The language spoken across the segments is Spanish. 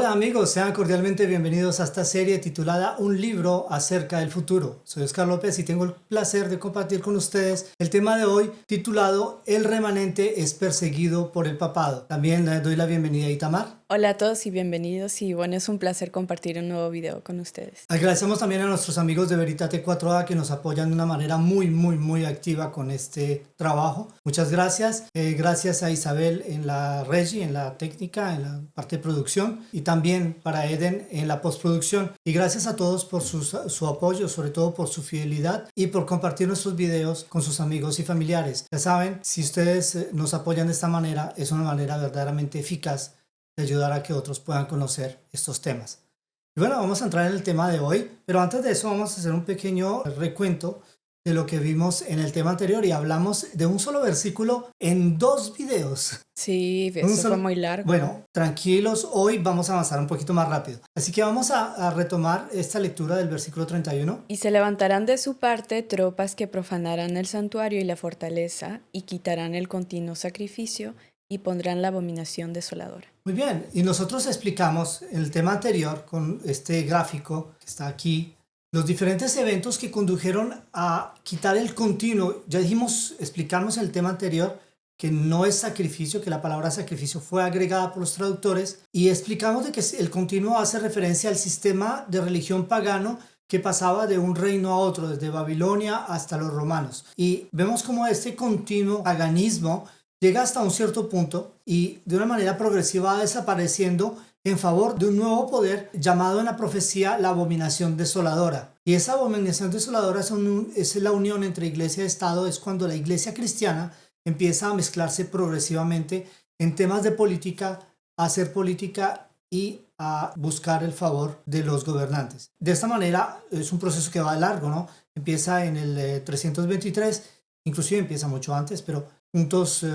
Hola amigos, sean cordialmente bienvenidos a esta serie titulada Un libro acerca del futuro. Soy Oscar López y tengo el placer de compartir con ustedes el tema de hoy titulado El remanente es perseguido por el papado. También le doy la bienvenida a Itamar. Hola a todos y bienvenidos y bueno, es un placer compartir un nuevo video con ustedes. Agradecemos también a nuestros amigos de Veritate 4A que nos apoyan de una manera muy activa con este trabajo. Muchas gracias. Gracias a Isabel en la regi, en la técnica, en la parte de producción y también para Eden en la postproducción. Y gracias a todos por su apoyo, sobre todo por su fidelidad y por compartir nuestros videos con sus amigos y familiares. Ya saben, si ustedes nos apoyan de esta manera, es una manera verdaderamente eficaz de ayudar a que otros puedan conocer estos temas. Y bueno, vamos a entrar en el tema de hoy, pero antes de eso vamos a hacer un pequeño recuento de lo que vimos en el tema anterior y hablamos de un solo versículo en 2 videos. Sí, eso fue muy largo. Bueno, tranquilos, hoy vamos a avanzar un poquito más rápido. Así que vamos a retomar esta lectura del versículo 31. Y se levantarán de su parte tropas que profanarán el santuario y la fortaleza y quitarán el continuo sacrificio y pondrán la abominación desoladora. Muy bien, y nosotros explicamos en el tema anterior con este gráfico que está aquí, los diferentes eventos que condujeron a quitar el continuo. Ya dijimos, explicamos en el tema anterior que no es sacrificio, que la palabra sacrificio fue agregada por los traductores, y explicamos de que el continuo hace referencia al sistema de religión pagano que pasaba de un reino a otro, desde Babilonia hasta los romanos. Y vemos como este continuo paganismo llega hasta un cierto punto y de una manera progresiva va desapareciendo en favor de un nuevo poder llamado en la profecía la abominación desoladora. Y esa abominación desoladora es la unión entre iglesia y Estado, es cuando la iglesia cristiana empieza a mezclarse progresivamente en temas de política, a hacer política y a buscar el favor de los gobernantes. De esta manera es un proceso que va largo, ¿no? Empieza en el 323, inclusive empieza mucho antes, pero puntos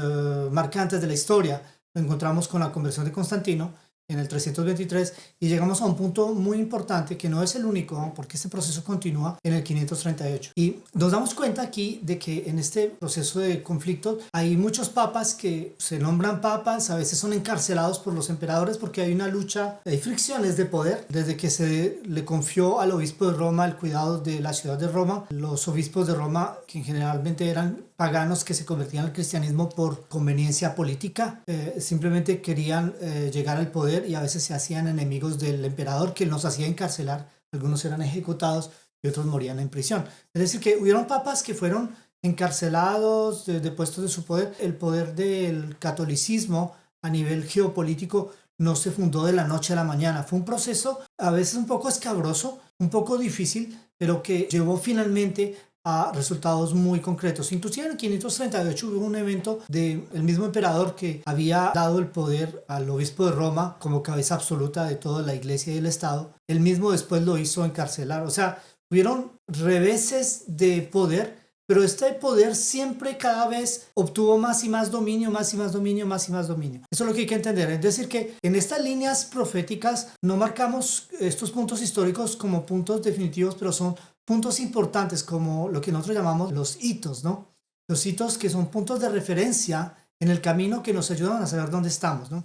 marcantes de la historia lo encontramos con la conversión de Constantino en el 323 y llegamos a un punto muy importante que no es el único, ¿no? Porque este proceso continúa en el 538 y nos damos cuenta aquí de que en este proceso de conflicto hay muchos papas que se nombran papas, a veces son encarcelados por los emperadores porque hay una lucha, hay fricciones de poder desde que se le confió al obispo de Roma el cuidado de la ciudad de Roma. Los obispos de Roma, que generalmente eran paganos que se convertían al cristianismo por conveniencia política, simplemente querían llegar al poder y a veces se hacían enemigos del emperador que los hacía encarcelar. Algunos eran ejecutados y otros morían en prisión. Es decir, que hubieron papas que fueron encarcelados, depuestos de su poder. El poder del catolicismo a nivel geopolítico no se fundó de la noche a la mañana. Fue un proceso a veces un poco escabroso, un poco difícil, pero que llevó finalmente a resultados muy concretos. Inclusive en el 538 hubo un evento del mismo emperador que había dado el poder al obispo de Roma como cabeza absoluta de toda la iglesia y el Estado. Él mismo después lo hizo encarcelar. O sea, hubieron reveses de poder, pero este poder siempre cada vez obtuvo más y más dominio, más y más dominio, más y más dominio. Eso es lo que hay que entender. Es decir, que en estas líneas proféticas no marcamos estos puntos históricos como puntos definitivos, pero son puntos importantes como lo que nosotros llamamos los hitos, ¿no? Los hitos que son puntos de referencia en el camino que nos ayudan a saber dónde estamos, ¿no?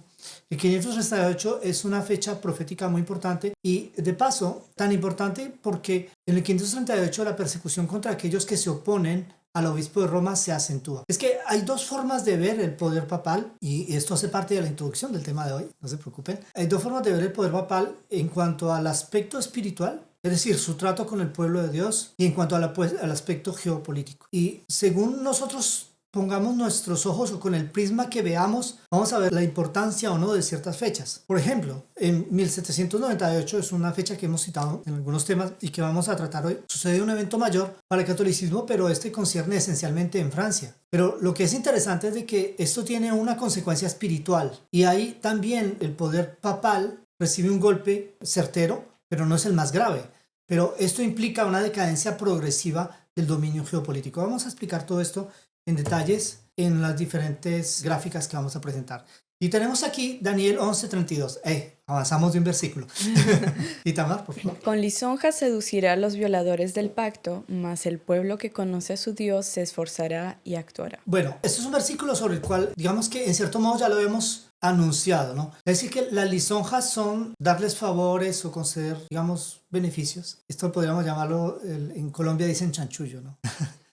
El 538 es una fecha profética muy importante y de paso tan importante porque en el 538 la persecución contra aquellos que se oponen al obispo de Roma se acentúa. Es que hay 2 formas de ver el poder papal y esto hace parte de la introducción del tema de hoy, no se preocupen. Hay 2 formas de ver el poder papal en cuanto al aspecto espiritual, es decir, su trato con el pueblo de Dios y en cuanto al aspecto geopolítico. Y según nosotros pongamos nuestros ojos o con el prisma que veamos, vamos a ver la importancia o no de ciertas fechas. Por ejemplo, en 1798 es una fecha que hemos citado en algunos temas y que vamos a tratar hoy. Sucede un evento mayor para el catolicismo, pero este concierne esencialmente en Francia. Pero lo que es interesante es de que esto tiene una consecuencia espiritual y ahí también el poder papal recibe un golpe certero, pero no es el más grave. Pero esto implica una decadencia progresiva del dominio geopolítico. Vamos a explicar todo esto en detalles en las diferentes gráficas que vamos a presentar. Y tenemos aquí Daniel 11:32. Avanzamos de un versículo. Itamar, por favor. Con lisonja seducirá a los violadores del pacto, mas el pueblo que conoce a su Dios se esforzará y actuará. Bueno, este es un versículo sobre el cual, digamos que en cierto modo ya lo hemos anunciado, ¿no? Es decir, que las lisonjas son darles favores o conceder, digamos, beneficios. Esto podríamos llamarlo, en Colombia dicen chanchullo, ¿no?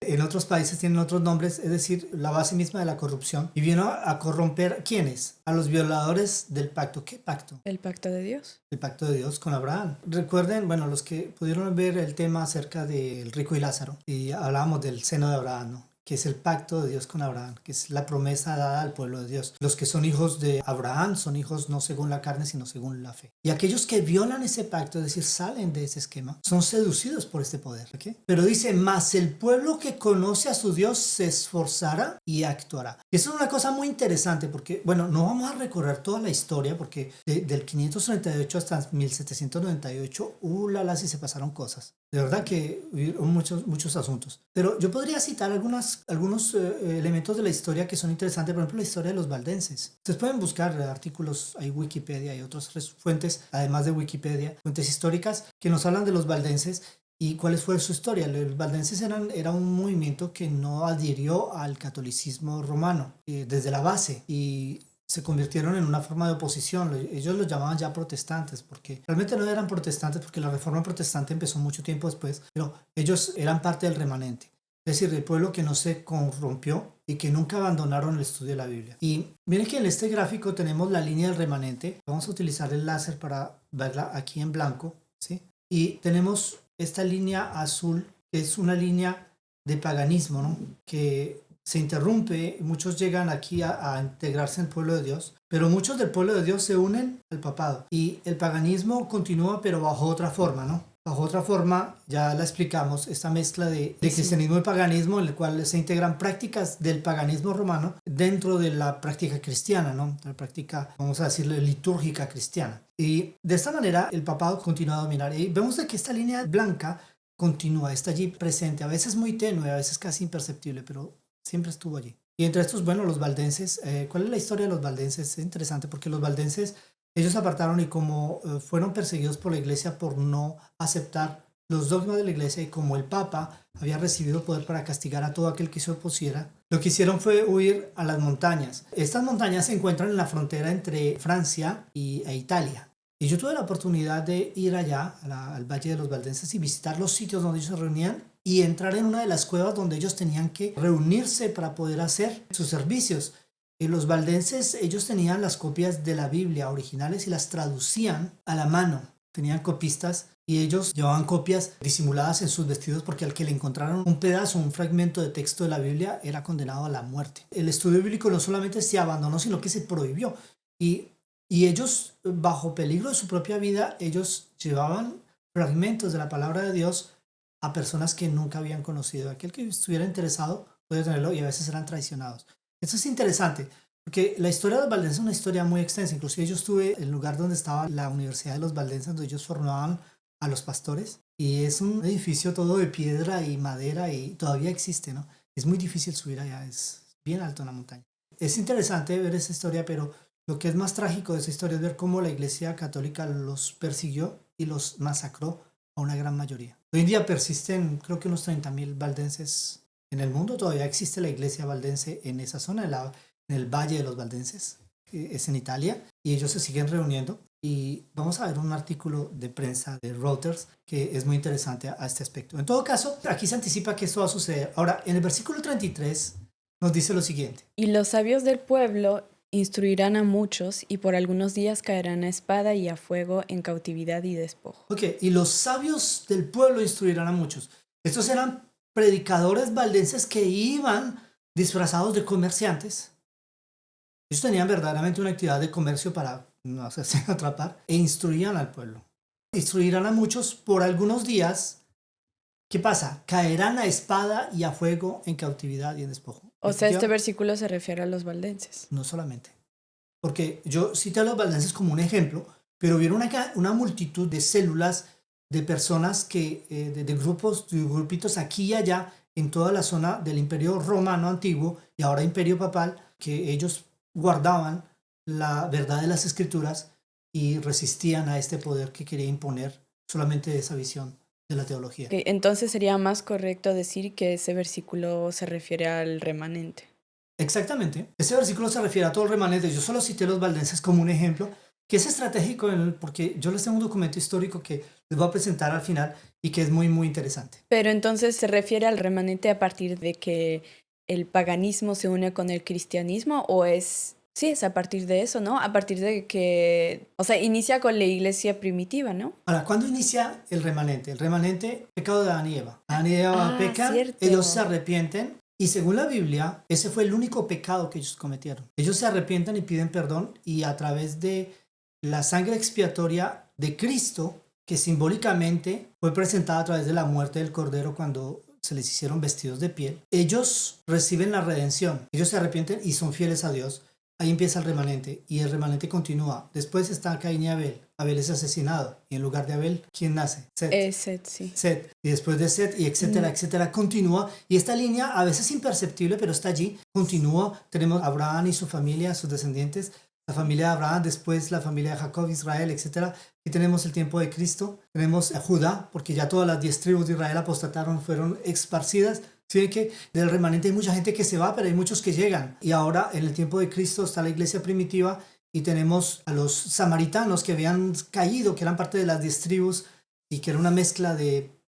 En otros países tienen otros nombres, es decir, la base misma de la corrupción. Y vino a corromper, ¿quiénes? A los violadores del pacto. ¿Qué pacto? El pacto de Dios. El pacto de Dios con Abraham. Recuerden, bueno, los que pudieron ver el tema acerca del rico y Lázaro, y hablábamos del seno de Abraham, ¿no? Que es el pacto de Dios con Abraham, que es la promesa dada al pueblo de Dios. Los que son hijos de Abraham son hijos no según la carne, sino según la fe. Y aquellos que violan ese pacto, es decir, salen de ese esquema, son seducidos por este poder. ¿Okay? Pero dice, mas el pueblo que conoce a su Dios se esforzará y actuará. Y eso es una cosa muy interesante porque, bueno, no vamos a recorrer toda la historia porque del 538 hasta 1798, si se pasaron cosas. De verdad que hubo muchos asuntos. Pero yo podría citar algunos elementos de la historia que son interesantes. Por ejemplo, la historia de los valdenses. Ustedes pueden buscar artículos, hay Wikipedia y otras fuentes, además de Wikipedia, fuentes históricas que nos hablan de los valdenses y cuál fue su historia. Los valdenses era un movimiento que no adhirió al catolicismo romano desde la base y se convirtieron en una forma de oposición. Ellos los llamaban ya protestantes, porque realmente no eran protestantes, porque la reforma protestante empezó mucho tiempo después, pero ellos eran parte del remanente, es decir, el pueblo que no se corrompió y que nunca abandonaron el estudio de la Biblia. Y miren que en este gráfico tenemos la línea del remanente. Vamos a utilizar el láser para verla aquí en blanco, ¿sí? Y tenemos esta línea azul, que es una línea de paganismo, ¿no? Que se interrumpe, muchos llegan aquí a integrarse en el pueblo de Dios, pero muchos del pueblo de Dios se unen al papado y el paganismo continúa, pero bajo otra forma, ¿no? Bajo otra forma, ya la explicamos, esta mezcla de cristianismo y paganismo, en el cual se integran prácticas del paganismo romano dentro de la práctica cristiana, ¿no? La práctica, vamos a decirle, litúrgica cristiana. Y de esta manera el papado continúa a dominar. Y vemos de que esta línea blanca continúa, está allí presente, a veces muy tenue, a veces casi imperceptible, pero siempre estuvo allí. Y entre estos, bueno, los valdenses, ¿cuál es la historia de los valdenses? Es interesante porque los valdenses, ellos apartaron y como fueron perseguidos por la iglesia por no aceptar los dogmas de la iglesia y como el Papa había recibido poder para castigar a todo aquel que se opusiera, lo que hicieron fue huir a las montañas. Estas montañas se encuentran en la frontera entre Francia e Italia. Y yo tuve la oportunidad de ir allá, al Valle de los Valdenses, y visitar los sitios donde ellos se reunían y entrar en una de las cuevas donde ellos tenían que reunirse para poder hacer sus servicios. Y los valdenses, ellos tenían las copias de la Biblia originales y las traducían a la mano. Tenían copistas y ellos llevaban copias disimuladas en sus vestidos porque al que le encontraron un pedazo, un fragmento de texto de la Biblia, era condenado a la muerte. El estudio bíblico no solamente se abandonó, sino que se prohibió. Y ellos, bajo peligro de su propia vida, ellos llevaban fragmentos de la palabra de Dios a personas que nunca habían conocido. Aquel que estuviera interesado podía tenerlo y a veces eran traicionados. Esto es interesante porque la historia de los valdenses es una historia muy extensa. Inclusive yo estuve en el lugar donde estaba la Universidad de los Valdenses, donde ellos formaban a los pastores. Y es un edificio todo de piedra y madera y todavía existe, ¿no? Es muy difícil subir allá, es bien alto en la montaña. Es interesante ver esa historia, pero lo que es más trágico de esa historia es ver cómo la Iglesia Católica los persiguió y los masacró a una gran mayoría. Hoy en día persisten, creo que unos 30.000 valdenses en el mundo. Todavía existe la iglesia valdense en esa zona, en el Valle de los Valdenses, que es en Italia, y ellos se siguen reuniendo. Y vamos a ver un artículo de prensa de Reuters que es muy interesante a este aspecto. En todo caso, aquí se anticipa que esto va a suceder. Ahora, en el versículo 33 nos dice lo siguiente. Y los sabios del pueblo instruirán a muchos y por algunos días caerán a espada y a fuego en cautividad y despojo. Ok, y los sabios del pueblo instruirán a muchos. Estos eran predicadores valdenses que iban disfrazados de comerciantes. Ellos tenían verdaderamente una actividad de comercio para no hacerse atrapar e instruían al pueblo. Instruirán a muchos por algunos días. ¿Qué pasa? Caerán a espada y a fuego en cautividad y en despojo. O sea, este versículo se refiere a los valdenses. No solamente. Porque yo cité a los valdenses como un ejemplo, pero vieron una multitud de células de personas que, de grupos, de grupitos aquí y allá, en toda la zona del Imperio Romano antiguo y ahora Imperio Papal, que ellos guardaban la verdad de las Escrituras y resistían a este poder que quería imponer solamente esa visión de la teología. Okay, entonces sería más correcto decir que ese versículo se refiere al remanente. Exactamente. Ese versículo se refiere a todo el remanente. Yo solo cité los valdenses como un ejemplo, que es estratégico porque yo les tengo un documento histórico que les voy a presentar al final y que es muy, muy interesante. Pero entonces se refiere al remanente a partir de que el paganismo se une con el cristianismo o es... Sí, es a partir de eso, ¿no? A partir de que, o sea, inicia con la iglesia primitiva, ¿no? Ahora, ¿cuándo inicia el remanente? El remanente, pecado de Adán y Eva. Adán y Eva pecan, Cierto. ellos se arrepienten y según la Biblia, ese fue el único pecado que ellos cometieron. Ellos se arrepientan y piden perdón y a través de la sangre expiatoria de Cristo, que simbólicamente fue presentada a través de la muerte del Cordero cuando se les hicieron vestidos de piel, ellos reciben la redención. Ellos se arrepienten y son fieles a Dios. Ahí empieza el remanente y el remanente continúa. Después está Caín y Abel. Abel es asesinado y en lugar de Abel, ¿quién nace? Set. Set, sí. Set. Y después de Set y etcétera, etcétera, continúa. Y esta línea a veces imperceptible, pero está allí. Continúa. Tenemos a Abraham y su familia, sus descendientes. La familia de Abraham, después la familia de Jacob, Israel, etcétera. Y tenemos el tiempo de Cristo. Tenemos a Judá, porque ya todas las 10 tribus de Israel apostataron, fueron esparcidas. Sí, que del remanente hay mucha gente que se va, pero hay muchos que llegan. Y ahora, en el tiempo de Cristo, está la iglesia primitiva y tenemos a los samaritanos que habían caído, que eran parte de las 10 tribus y que era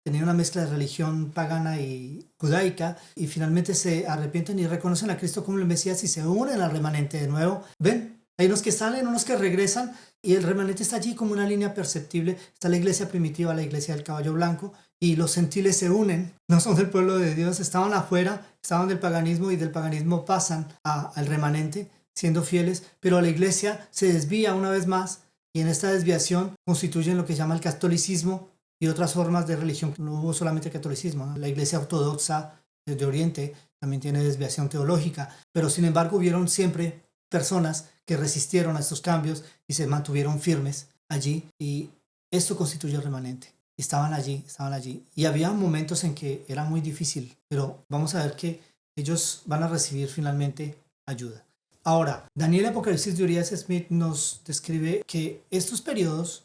tenía una mezcla de religión pagana y judaica. Y finalmente se arrepienten y reconocen a Cristo como el Mesías y se unen al remanente de nuevo. ¿Ven? Hay unos que salen, unos que regresan y el remanente está allí como una línea perceptible. Está la iglesia primitiva, la iglesia del caballo blanco. Y los gentiles se unen, no son del pueblo de Dios, estaban afuera, estaban del paganismo y del paganismo pasan al remanente siendo fieles, pero la iglesia se desvía una vez más y en esta desviación constituyen lo que se llama el catolicismo y otras formas de religión. No hubo solamente catolicismo, ¿no? La iglesia ortodoxa de Oriente también tiene desviación teológica, pero sin embargo hubieron siempre personas que resistieron a estos cambios y se mantuvieron firmes allí y esto constituye el remanente. Estaban allí. Y había momentos en que era muy difícil, pero vamos a ver que ellos van a recibir finalmente ayuda. Ahora, Daniel Apocalipsis de Urias Smith nos describe que estos periodos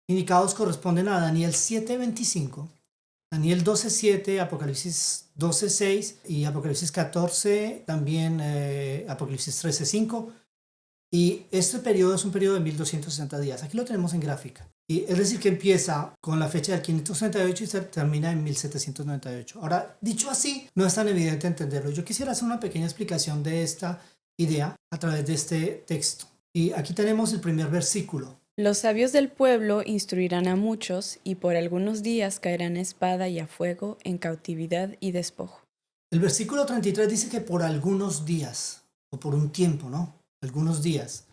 indicados corresponden a Daniel 7:25, Daniel 12:7, Apocalipsis 12:6 y Apocalipsis 14, también Apocalipsis 13:5. Y este periodo es un periodo de 1260 días. Aquí lo tenemos en gráfica. Y es decir, que empieza con la fecha del 538 y se termina en 1798. Ahora, dicho así, no es tan evidente entenderlo. Yo quisiera hacer una pequeña explicación de esta idea a través de este texto. Y aquí tenemos el primer versículo. Los sabios del pueblo instruirán a muchos y por algunos días caerán a espada y a fuego en cautividad y despojo. El versículo 33 dice que por algunos días, o por un tiempo, ¿no? Algunos días.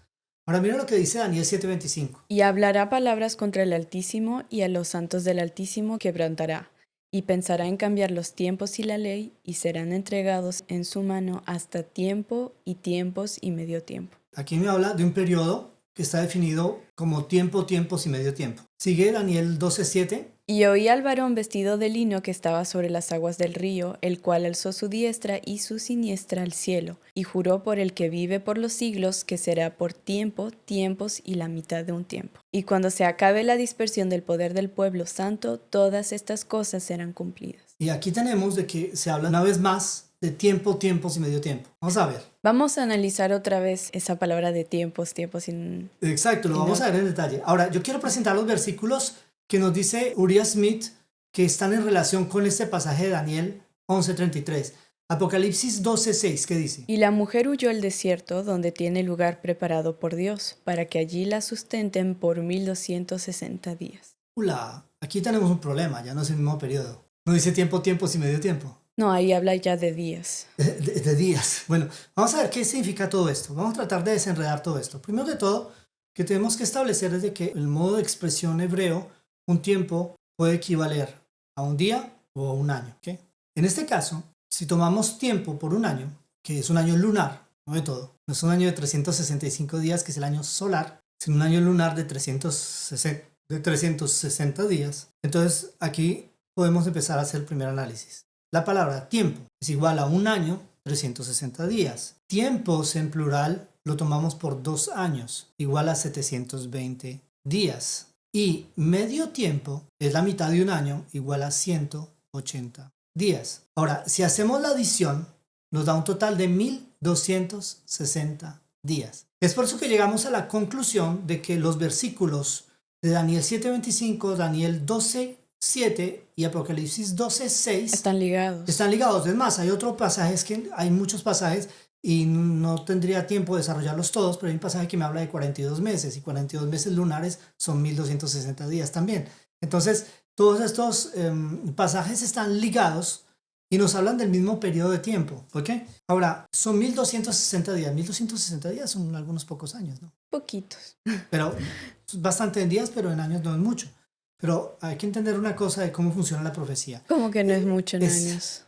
Ahora mira lo que dice Daniel 7:25. Y hablará palabras contra el Altísimo y a los santos del Altísimo quebrantará, y pensará en cambiar los tiempos y la ley, y serán entregados en su mano hasta tiempo y tiempos y medio tiempo. Aquí me habla de un periodo que está definido como tiempo, tiempos y medio tiempo. Sigue Daniel 12:7. Y oí al varón vestido de lino que estaba sobre las aguas del río, el cual alzó su diestra y su siniestra al cielo, y juró por el que vive por los siglos que será por tiempo, tiempos y la mitad de un tiempo. Y cuando se acabe la dispersión del poder del pueblo santo, todas estas cosas serán cumplidas. Y aquí tenemos de que se habla una vez más de tiempo, tiempos y medio tiempo. Vamos a ver. Vamos a analizar otra vez esa palabra de tiempos, tiempos y... Exacto, lo vamos a ver en detalle. Ahora, yo quiero presentar los versículos que nos dice Urias Smith que están en relación con este pasaje de Daniel 11:33. Apocalipsis 12:6, ¿qué dice? Y la mujer huyó al desierto, donde tiene lugar preparado por Dios, para que allí la sustenten por 1260 días. Aquí tenemos un problema, ya no es el mismo periodo. No dice tiempo, tiempos y medio tiempo. No, ahí habla ya de días. De días. Bueno, vamos a ver qué significa todo esto. Vamos a tratar de desenredar todo esto. Primero de todo, que tenemos que establecer es de que el modo de expresión hebreo, un tiempo puede equivaler a un día o a un año. ¿Okay? En este caso, si tomamos tiempo por un año, que es un año lunar, no de todo, no es un año de 365 días, que es el año solar, sino un año lunar de 360 días. Entonces, aquí podemos empezar a hacer el primer análisis. La palabra tiempo es igual a un año, 360 días. Tiempos en plural lo tomamos por 2 años, igual a 720 días. Y medio tiempo es la mitad de un año, igual a 180 días. Ahora, si hacemos la adición, nos da un total de 1260 días. Es por eso que llegamos a la conclusión de que los versículos de Daniel 7:25, Daniel 12:7 y Apocalipsis 12:6 Están ligados. están ligados. Es más, hay otros pasajes hay muchos pasajes y no tendría tiempo de desarrollarlos todos, pero hay un pasaje que me habla de 42 meses y 42 meses lunares son 1260 días también. Entonces, todos estos pasajes están ligados y nos hablan del mismo periodo de tiempo, ¿ok? Ahora, son 1260 días. 1260 días son algunos pocos años, ¿no? Poquitos. Pero bastante en días, pero en años no es mucho. Pero hay que entender una cosa de cómo funciona la profecía. Como que no es mucho en años.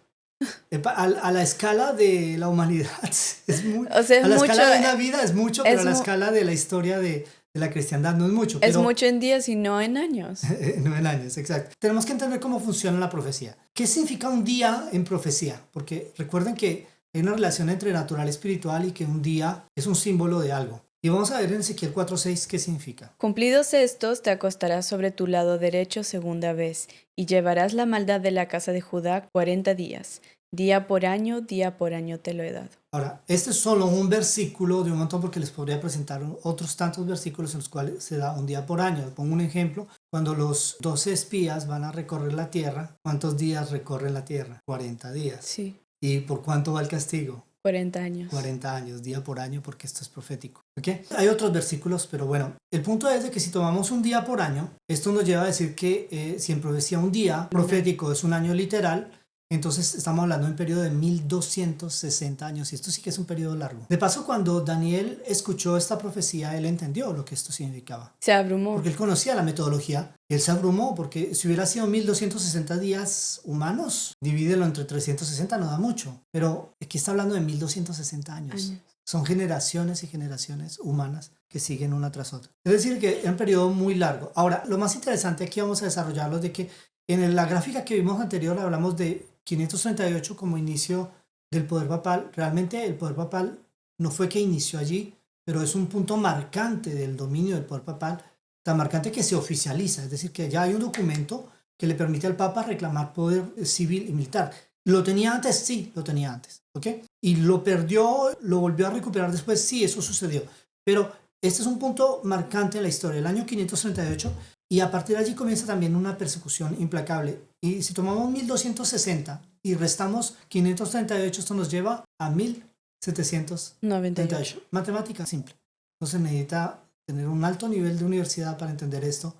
A la escala de la humanidad es mucho. O sea, es a la mucho, escala de una vida es mucho, pero a la mu- escala de la historia de la cristiandad no es mucho. es Pero mucho en días y no en años. no en años, exacto. Tenemos que entender cómo funciona la profecía. ¿Qué significa un día en profecía? Porque recuerden que hay una relación entre natural y espiritual y que un día es un símbolo de algo. Y vamos a ver en Ezequiel 4:6 qué significa. Cumplidos estos, te acostarás sobre tu lado derecho segunda vez, y llevarás la maldad de la casa de Judá 40 días. Día por año te lo he dado. Ahora, este es solo un versículo de un montón porque les podría presentar otros tantos versículos en los cuales se da un día por año. Pongo un ejemplo. Cuando los 12 espías van a recorrer la tierra, ¿cuántos días recorren la tierra? 40 días. Sí, ¿Y por cuánto va el castigo? 40 años. 40 años, día por año, porque esto es profético. ¿Okay? Hay otros versículos, pero bueno, el punto es de que si tomamos un día por año, esto nos lleva a decir que si en profecía un día profético es un año literal, entonces estamos hablando de un periodo de 1260 años, y esto sí que es un periodo largo. De paso, cuando Daniel escuchó esta profecía, él entendió lo que esto significaba. Se abrumó. Porque él conocía la metodología. Él se abrumó porque si hubiera sido 1260 días humanos, divídelo entre 360, no da mucho. Pero aquí está hablando de 1260 años. Son generaciones y generaciones humanas que siguen una tras otra. Es decir, que es un periodo muy largo. Ahora, lo más interesante aquí vamos a desarrollarlo de que en la gráfica que vimos anterior hablamos de 538 como inicio del poder papal. Realmente el poder papal no fue que inició allí, pero es un punto marcante del dominio del poder papal, tan marcante que se oficializa, es decir, que ya hay un documento que le permite al Papa reclamar poder civil y militar. ¿Lo tenía antes? Sí, lo tenía antes, ¿ok? Y lo perdió, lo volvió a recuperar después, sí, eso sucedió. Pero este es un punto marcante en la historia, el año 538, y a partir de allí comienza también una persecución implacable. Y si tomamos 1260 y restamos 538, esto nos lleva a 1798. Matemática simple. No se necesita tener un alto nivel de universidad para entender esto,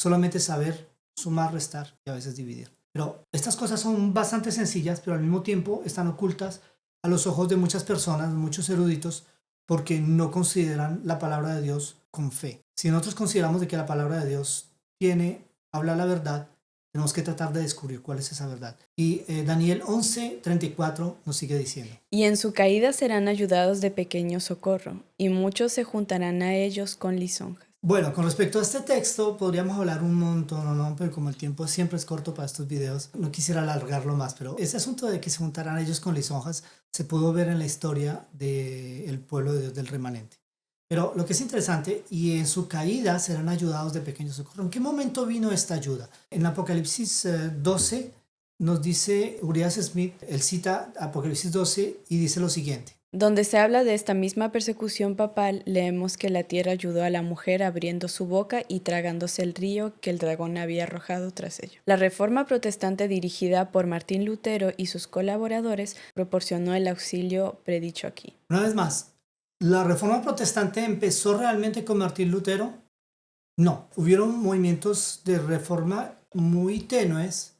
solamente saber sumar, restar y a veces dividir. Pero estas cosas son bastante sencillas, pero al mismo tiempo están ocultas a los ojos de muchas personas, muchos eruditos, porque no consideran la palabra de Dios con fe. Si nosotros consideramos de que la palabra de Dios habla la verdad, tenemos que tratar de descubrir cuál es esa verdad. Y Daniel 11:34 nos sigue diciendo. Y en su caída serán ayudados de pequeño socorro, y muchos se juntarán a ellos con lisonjas. Bueno, con respecto a este texto podríamos hablar un montón, ¿no? Pero como el tiempo siempre es corto para estos videos, no quisiera alargarlo más, pero ese asunto de que se juntarán ellos con lisonjas se pudo ver en la historia del pueblo de Dios del remanente. Pero lo que es interesante, y en su caída serán ayudados de pequeño socorro. ¿En qué momento vino esta ayuda? En Apocalipsis 12 nos dice Urias Smith, él cita Apocalipsis 12 y dice lo siguiente. Donde se habla de esta misma persecución papal, leemos que la tierra ayudó a la mujer abriendo su boca y tragándose el río que el dragón había arrojado tras ello. La reforma protestante dirigida por Martín Lutero y sus colaboradores proporcionó el auxilio predicho aquí. Una vez más, ¿la reforma protestante empezó realmente con Martín Lutero? No, hubieron movimientos de reforma muy tenues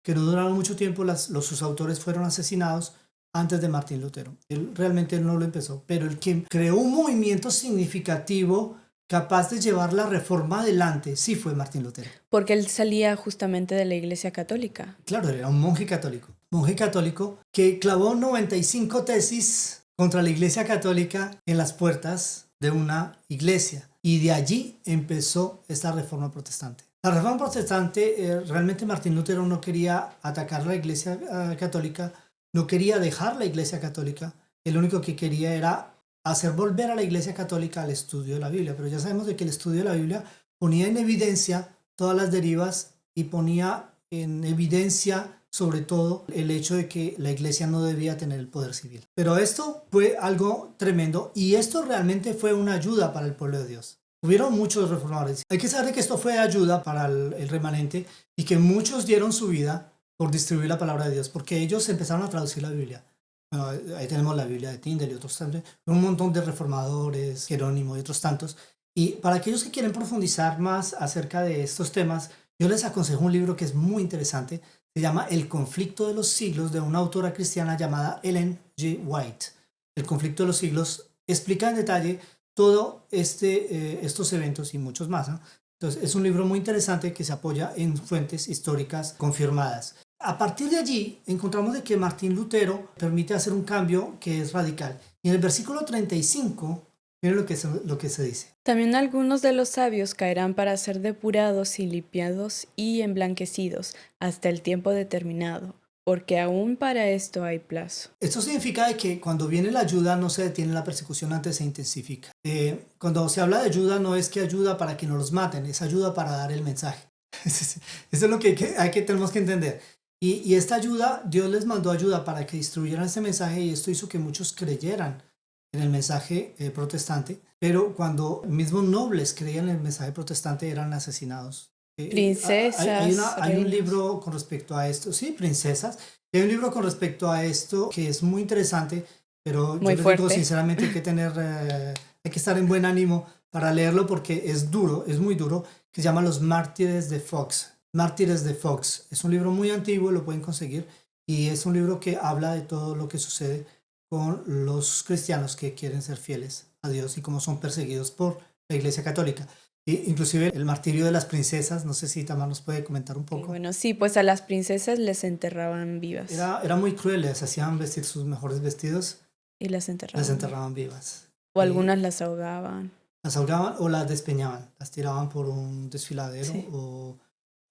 que no duraron mucho tiempo, sus autores fueron asesinados antes de Martín Lutero. Él realmente no lo empezó, pero el que creó un movimiento significativo capaz de llevar la reforma adelante sí fue Martín Lutero. Porque él salía justamente de la Iglesia Católica. Claro, él era un monje católico que clavó 95 tesis contra la Iglesia Católica en las puertas de una iglesia. Y de allí empezó esta reforma protestante. La reforma protestante, realmente Martín Lutero no quería atacar la Iglesia Católica, no quería dejar la Iglesia Católica. El único que quería era hacer volver a la Iglesia Católica al estudio de la Biblia. Pero ya sabemos de que el estudio de la Biblia ponía en evidencia todas las derivas y ponía en evidencia sobre todo el hecho de que la iglesia no debía tener el poder civil. Pero esto fue algo tremendo y esto realmente fue una ayuda para el pueblo de Dios. Hubieron muchos reformadores. Hay que saber que esto fue ayuda para el remanente y que muchos dieron su vida por distribuir la palabra de Dios, porque ellos empezaron a traducir la Biblia. Bueno, ahí tenemos la Biblia de Tyndale y otros tantos, un montón de reformadores, Jerónimo y otros tantos. Y para aquellos que quieren profundizar más acerca de estos temas, yo les aconsejo un libro que es muy interesante. Se llama El conflicto de los siglos, de una autora cristiana llamada Ellen G. White. El conflicto de los siglos explica en detalle todo estos eventos y muchos más, ¿no? Entonces, es un libro muy interesante que se apoya en fuentes históricas confirmadas. A partir de allí, encontramos de que Martín Lutero permite hacer un cambio que es radical. Y en el versículo 35, miren lo que se dice. También algunos de los sabios caerán para ser depurados y limpiados y emblanquecidos hasta el tiempo determinado, porque aún para esto hay plazo. Esto significa de que cuando viene la ayuda no se detiene la persecución, antes se intensifica. Cuando se habla de ayuda no es que ayuda para que no los maten, es ayuda para dar el mensaje. Eso es lo que tenemos que entender. Y esta ayuda, Dios les mandó ayuda para que distribuyeran este mensaje y esto hizo que muchos creyeran en el mensaje protestante, pero cuando mismos nobles creían en el mensaje protestante eran asesinados. Princesas, hay un reinas. libro con respecto a esto, sí, princesas, y hay un libro con respecto a esto que es muy interesante, pero Muy yo les digo fuerte. sinceramente hay que estar en buen ánimo para leerlo porque es duro, es muy duro, que se llama Los Mártires de Fox. Mártires de Fox. Es un libro muy antiguo, lo pueden conseguir, y es un libro que habla de todo lo que sucede con los cristianos que quieren ser fieles a Dios y cómo son perseguidos por la Iglesia Católica. Inclusive el martirio de las princesas, no sé si Tamar nos puede comentar un Y poco. bueno, sí, pues a las princesas les enterraban vivas Era muy cruel, les hacían vestir sus mejores vestidos, y las las enterraban. enterraban vivas. O algunas las ahogaban. Las ahogaban o las despeñaban, las tiraban por un desfiladero Sí. o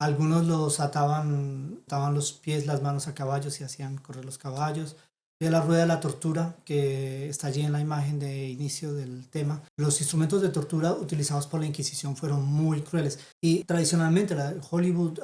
algunos los ataban los pies, las manos a caballos y hacían correr los caballos. Y la rueda de la tortura, que está allí en la imagen de inicio del tema. Los instrumentos de tortura utilizados por la Inquisición fueron muy crueles. Y tradicionalmente Hollywood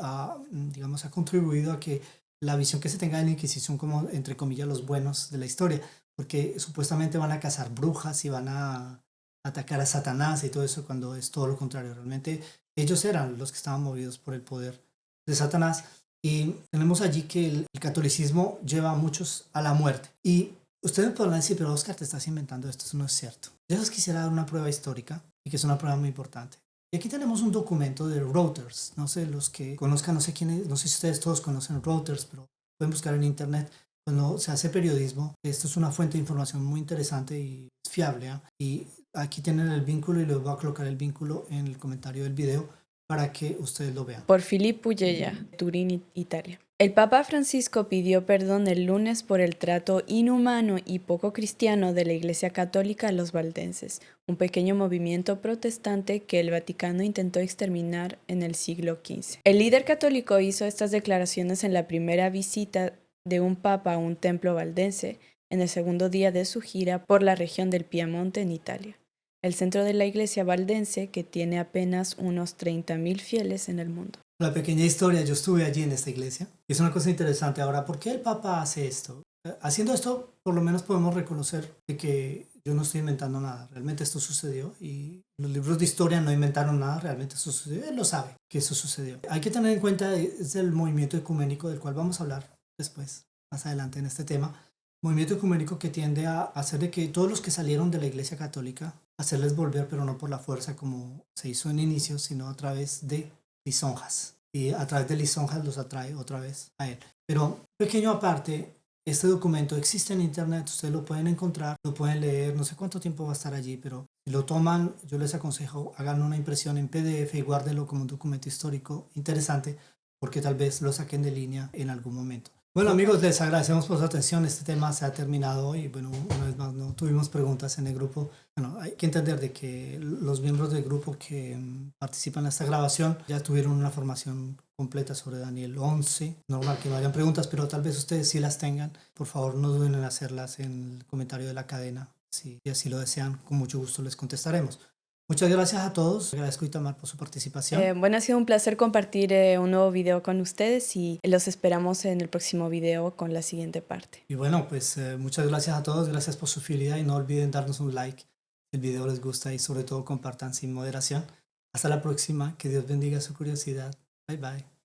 digamos, ha contribuido a que la visión que se tenga de la Inquisición como, entre comillas, los buenos de la historia. Porque supuestamente van a cazar brujas y van a atacar a Satanás y todo eso, cuando es todo lo contrario. Realmente ellos eran los que estaban movidos por el poder de Satanás. Y tenemos allí que el catolicismo lleva a muchos a la muerte. Y ustedes podrán decir, pero Oscar, te estás inventando esto, eso no es cierto. Yo les quisiera dar una prueba histórica, y que es una prueba muy importante. Y aquí tenemos un documento de Reuters. No sé, los que conozcan, no sé quiénes, no sé si ustedes todos conocen Reuters, pero pueden buscar en internet. Cuando se hace periodismo, esto es una fuente de información muy interesante y fiable, ¿eh? Y aquí tienen el vínculo y les voy a colocar el vínculo en el comentario del video para que ustedes lo vean. Por Filippo Pugliese, Turín, Italia. El Papa Francisco pidió perdón el lunes por el trato inhumano y poco cristiano de la Iglesia Católica a los valdenses, un pequeño movimiento protestante que el Vaticano intentó exterminar en el siglo XV. El líder católico hizo estas declaraciones en la primera visita de un papa a un templo valdense en el segundo día de su gira por la región del Piamonte en Italia, el centro de la iglesia valdense que tiene apenas unos 30.000 fieles en el mundo. La pequeña historia, yo estuve allí en esta iglesia. Es una cosa interesante. Ahora, ¿por qué el Papa hace esto? Haciendo esto, por lo menos podemos reconocer de que yo no estoy inventando nada. Realmente esto sucedió y los libros de historia no inventaron nada. Realmente eso sucedió. Él lo sabe que eso sucedió. Hay que tener en cuenta es el movimiento ecuménico del cual vamos a hablar después, más adelante en este tema. Movimiento ecuménico que tiende a hacer de que todos los que salieron de la iglesia católica, hacerles volver, pero no por la fuerza como se hizo en inicio, sino a través de lisonjas. Y a través de lisonjas los atrae otra vez a él. Pero, pequeño aparte, este documento existe en internet, ustedes lo pueden encontrar, lo pueden leer, no sé cuánto tiempo va a estar allí, pero si lo toman, yo les aconsejo, hagan una impresión en PDF y guárdenlo como un documento histórico interesante, porque tal vez lo saquen de línea en algún momento. Bueno, amigos, les agradecemos por su atención. Este tema se ha terminado y, bueno, una vez más no tuvimos preguntas en el grupo. Bueno, hay que entender de que los miembros del grupo que participan en esta grabación ya tuvieron una formación completa sobre Daniel 11. Normal que no hayan preguntas, pero tal vez ustedes sí las tengan. Por favor, no duden en hacerlas en el comentario de la cadena. Si así lo desean, con mucho gusto les contestaremos. Muchas gracias a todos. Agradezco a Itamar por su participación. Bueno, ha sido un placer compartir un nuevo video con ustedes y los esperamos en el próximo video con la siguiente parte. Y bueno, pues muchas gracias a todos. Gracias por su fidelidad y no olviden darnos un like si el video les gusta y sobre todo compartan sin moderación. Hasta la próxima. Que Dios bendiga su curiosidad. Bye bye.